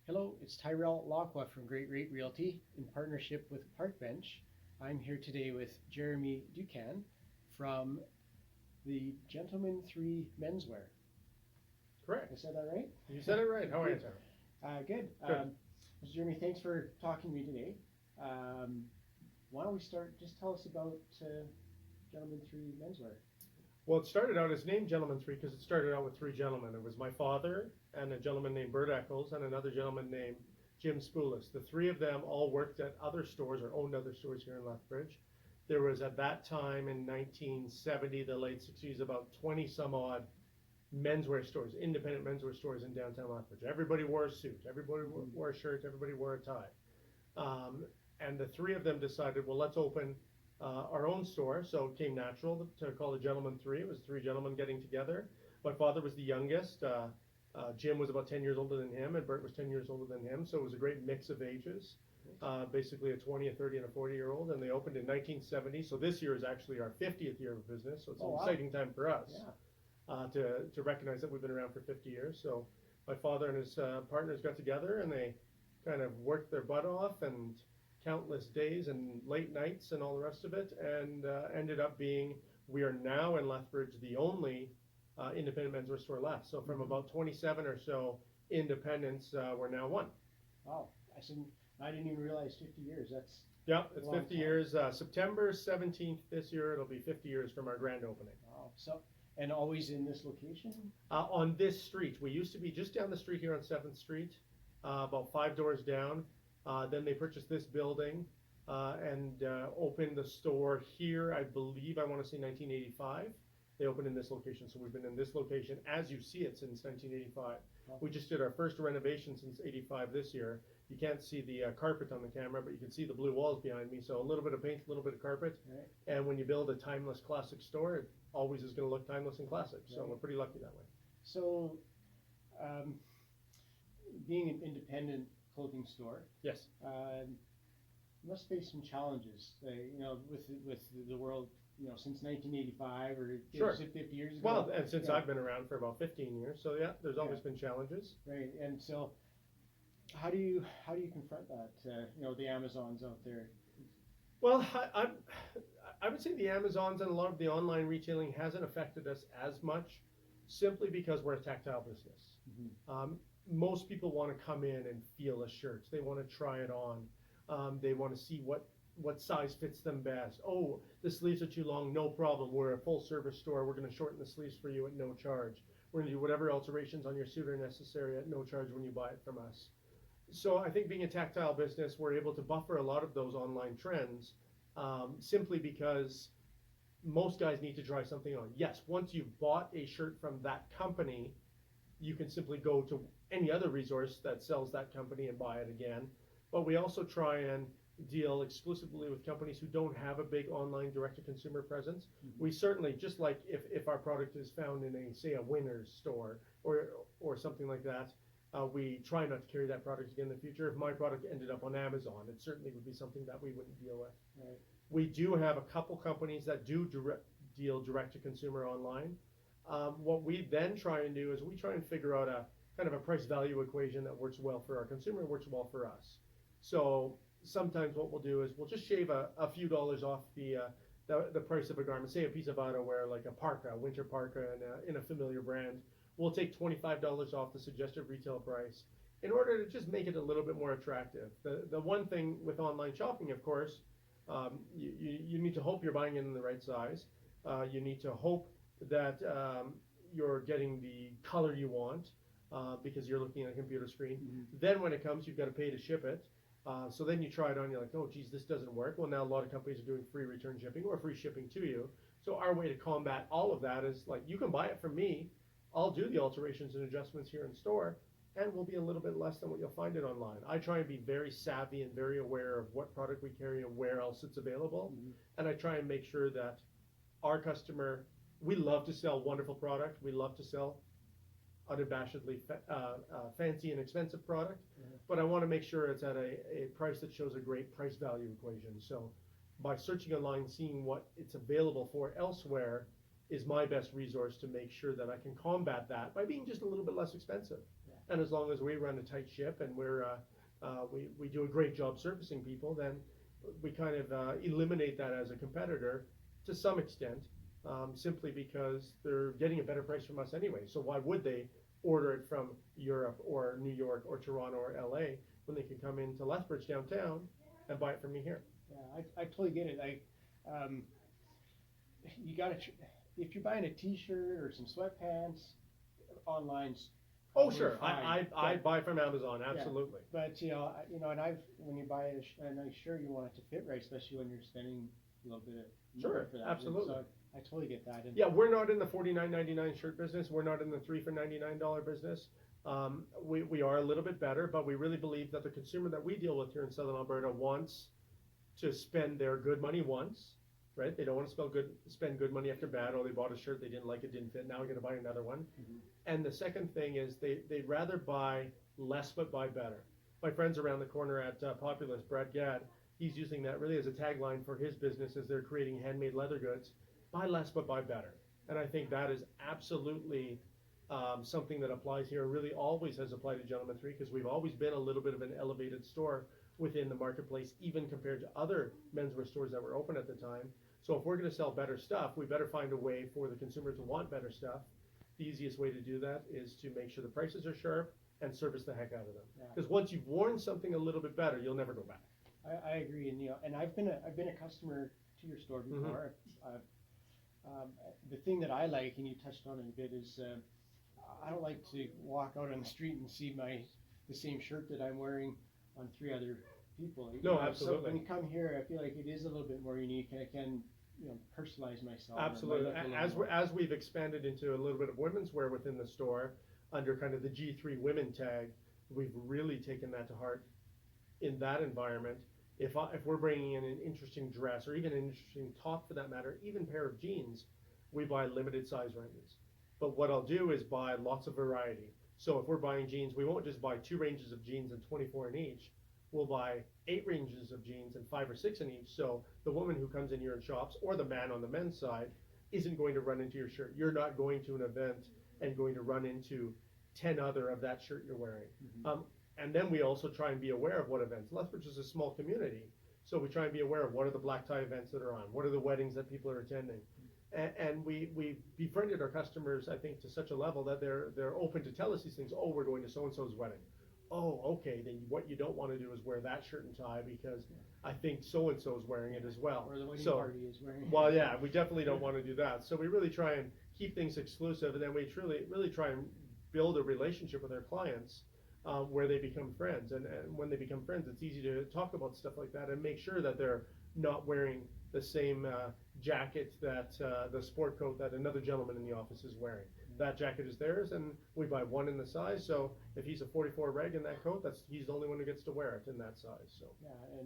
Hello, it's Tyrell Lacqua from Great Rate Realty in partnership with Parkbench. I'm here today with Jeremy Ducan from the Gentleman 3 Menswear. Correct. I said that right? You said it right. How are you, Tara? Good. Good. Mr. Jeremy, thanks for talking to me today. Why don't we start? Just tell us about Gentleman 3 Menswear. Well, it started out as named Gentleman 3 because it started out with three gentlemen. It was my father and a gentleman named Bert Eccles and another gentleman named Jim Spoulis. The three of them all worked at other stores or owned other stores here in Lethbridge. There was at that time in 1970, the late 60s, about 20 some odd menswear stores, independent menswear stores in downtown Lethbridge. Everybody wore a suit, everybody wore a shirt, everybody wore a tie. And the three of them decided, well, let's open our own store. So it came natural to call it Gentleman 3. It was three gentlemen getting together. My father was the youngest. Jim was about 10 years older than him, and Bert was 10 years older than him. So it was a great mix of ages, basically a 20, a 30, and a 40-year-old. And they opened in 1970. So this year is actually our 50th year of business. So it's an exciting time for us to recognize that we've been around for 50 years. So my father and his partners got together, and they kind of worked their butt off and countless days and late nights and all the rest of it, and ended up being, we are now in Lethbridge the only independent menswear store left. So from about 27 or so independents, we're now one. Wow, I didn't even realize 50 years. Yeah, it's 50 time. years. September 17th this year, it'll be 50 years from our grand opening. Wow. And always in this location? On this street. We used to be just down the street here on 7th Street, about 5 doors down. Then they purchased this building and opened the store here, I believe, I want to say 1985. They opened in this location, so we've been in this location as you see it since 1985. We just did our first renovation since 85 this year. You can't see the carpet on the camera, but you can see the blue walls behind me. So a little bit of paint, a little bit of carpet. Right. And when you build a timeless classic store, it always is going to look timeless and classic. So we're pretty lucky that way. So, being an independent clothing store, Yes. must face some challenges, with the world, since 1985 or Sure. 50 years ago. Well, and since Yeah. I've been around for about 15 years, so yeah, there's always been challenges. Right, and so how do you confront that? The Amazons out there. Well, I would say the Amazons and a lot of the online retailing hasn't affected us as much, simply because we're a tactile business. Most people want to come in and feel a shirt. They want to try it on. They want to see what size fits them best. Oh, the sleeves are too long, no problem. We're a full service store. We're going to shorten the sleeves for you at no charge. We're going to do whatever alterations on your suit are necessary at no charge when you buy it from us. So I think being a tactile business, we're able to buffer a lot of those online trends, simply because most guys need to try something on. Yes, once you've bought a shirt from that company, you can simply go to any other resource that sells that company and buy it again. But we also try and deal exclusively with companies who don't have a big online direct-to-consumer presence. We certainly, just like if our product is found in say a Winners store or something like that, we try not to carry that product again in the future. If my product ended up on Amazon, it certainly would be something that we wouldn't deal with. Right. We do have a couple companies that do deal direct-to-consumer online. What we then try and do is we try and figure out a kind of a price-value equation that works well for our consumer and works well for us. So sometimes what we'll do is we'll just shave a few dollars off the price of a garment. Say a piece of outerwear like a parka, a winter parka in a familiar brand. We'll take $25 off the suggested retail price in order to just make it a little bit more attractive. The one thing with online shopping, of course, you need to hope you're buying it in the right size. You need to hope that you're getting the color you want because you're looking at a computer screen. Then when it comes, you've got to pay to ship it. So then you try it on, you're like, oh geez, this doesn't work. Well, now a lot of companies are doing free return shipping or free shipping to you. So our way to combat all of that is like, you can buy it from me. I'll do the alterations and adjustments here in store, and will be a little bit less than what you'll find it online. I try and be very savvy and very aware of what product we carry and where else it's available. And I try and make sure that our customer, we love to sell wonderful product. We love to sell unabashedly fancy and expensive product, but I want to make sure it's at a price that shows a great price value equation. So by searching online, seeing what it's available for elsewhere is my best resource to make sure that I can combat that by being just a little bit less expensive. And as long as we run a tight ship and we do a great job servicing people, then we kind of eliminate that as a competitor to some extent, simply because they're getting a better price from us anyway. So why would they order it from Europe or New York or Toronto or LA when they can come into Lethbridge downtown and buy it from me here? Yeah, I totally get it. You gotta, if you're buying a T-shirt or some sweatpants, online's Oh, probably sure. fine. I buy from Amazon, absolutely. But and when you buy a nice shirt, you want it to fit right, especially when you're spending a little bit of money Sure, for that. absolutely. So I totally get that. And Yeah, we're not in the $49.99 shirt business. We're not in the 3 for $99 business. We are a little bit better, but we really believe that the consumer that we deal with here in Southern Alberta wants to spend their good money once, right? They don't want to spend good money after bad. Oh, they bought a shirt, they didn't like it, didn't fit. Now we're going to buy another one. Mhm. And the second thing is they'd rather buy less but buy better. My friends around the corner at Populous, Brad Gadd, he's using that really as a tagline for his business as they're creating handmade leather goods. Buy less but buy better. And I think that is absolutely something that applies here, really always has applied to Gentleman 3, because we've always been a little bit of an elevated store within the marketplace, even compared to other menswear stores that were open at the time. So if we're going to sell better stuff, we better find a way for the consumer to want better stuff. The easiest way to do that is to make sure the prices are sharp and service the heck out of them. Because once you've worn something a little bit better, you'll never go back. I agree, and I've been a customer to your store before. The thing that I like, and you touched on it a bit, is I don't like to walk out on the street and see the same shirt that I'm wearing on 3 other people. No, So absolutely. when you come here, I feel like it is a little bit more unique, and I can personalize myself. Absolutely. As As we've expanded into a little bit of women's wear within the store, under kind of the G3 women tag, we've really taken that to heart in that environment. If we're bringing in an interesting dress, or even an interesting top for that matter, even pair of jeans, we buy limited size ranges. But what I'll do is buy lots of variety. So if we're buying jeans, we won't just buy 2 ranges of jeans and 24 in each. We'll buy 8 ranges of jeans and 5 or 6 in each. So the woman who comes in here and shops, or the man on the men's side, isn't going to run into your shirt. You're not going to an event and going to run into 10 other of that shirt you're wearing. And then we also try and be aware of what events. Lethbridge is a small community, so we try and be aware of what are the black tie events that are on, what are the weddings that people are attending. And we befriended our customers, I think, to such a level that they're open to tell us these things. Oh, we're going to so-and-so's wedding. Oh, okay, then what you don't want to do is wear that shirt and tie because I think so-and-so's wearing it as well. Or the wedding party is wearing it. Well, yeah, we definitely don't want to do that. So we really try and keep things exclusive, and then we really try and build a relationship with our clients where they become friends. And when they become friends, it's easy to talk about stuff like that and make sure that they're not wearing the same jacket that the sport coat that another gentleman in the office is wearing. That jacket is theirs, and we buy one in the size. So if he's a 44 reg in that coat, he's the only one who gets to wear it in that size. So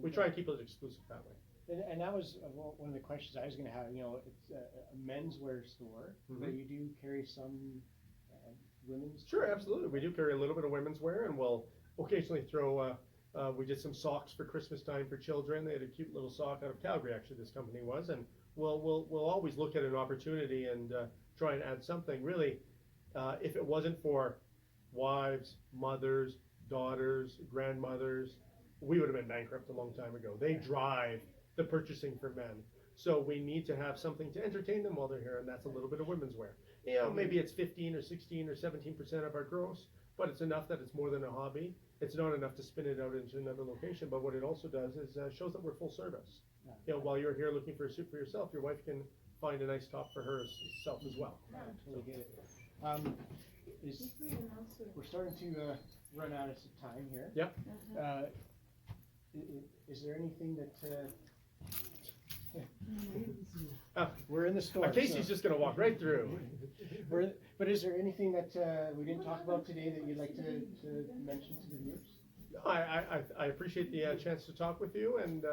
we try and keep it exclusive that way. And that was one of the questions I was going to have. It's a menswear store, but you do carry some women's. Sure, absolutely. We do carry a little bit of women's wear, and we'll occasionally throw. We did some socks for Christmas time for children. They had a cute little sock out of Calgary, actually. This company was, and we'll always look at an opportunity and try and add something. Really, if it wasn't for wives, mothers, daughters, grandmothers, we would have been bankrupt a long time ago. They drive the purchasing for men, so we need to have something to entertain them while they're here, and that's a little bit of women's wear. Maybe it's 15 or 16 or 17% of our gross, but it's enough that it's more than a hobby. It's not enough to spin it out into another location, but what it also does is shows that we're full service. While you're here looking for a suit for yourself, your wife can find a nice top for herself as well. I totally get it. We're starting to run out of time here. Yep. Is there anything that we're in the store? Casey's just going to walk right through. But is there anything that we didn't talk about today that you'd like to mention to the viewers? I appreciate the chance to talk with you and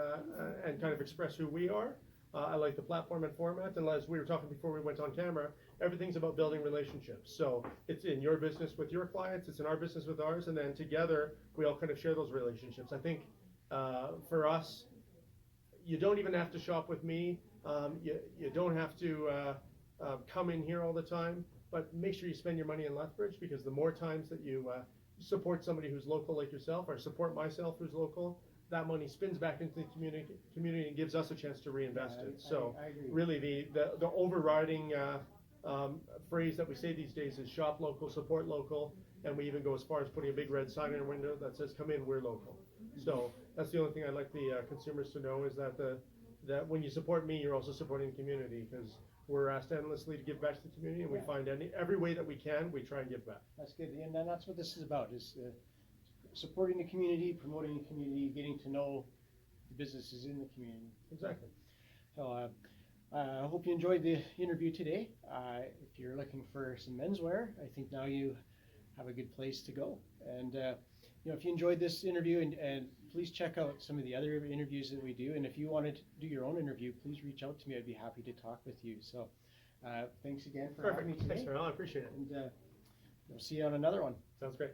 kind of express who we are. I like the platform and format, and as we were talking before we went on camera, everything's about building relationships. So it's in your business with your clients, it's in our business with ours, and then together we all kind of share those relationships. I think for us, you don't even have to shop with me. You don't have to come in here all the time, but make sure you spend your money in Lethbridge, because the more times that you support somebody who's local like yourself, or support myself who's local, that money spins back into the community and gives us a chance to reinvest it. So I agree. really the overriding phrase that we say these days is shop local, support local, and we even go as far as putting a big red sign in our window that says come in, we're local. So that's the only thing I'd like the consumers to know, is that that when you support me, you're also supporting the community, because we're asked endlessly to give back to the community, and we find every way that we can, we try and give back. That's good, and then that's what this is about, is supporting the community, promoting the community, getting to know the businesses in the community. Exactly. So I hope you enjoyed the interview today. If you're looking for some menswear, I think now you have a good place to go. And you know, if you enjoyed this interview, and please check out some of the other interviews that we do. And if you wanted to do your own interview, please reach out to me. I'd be happy to talk with you. So thanks again for having me today. Thanks, Farrell. I appreciate it. And we'll see you on another one. Sounds great.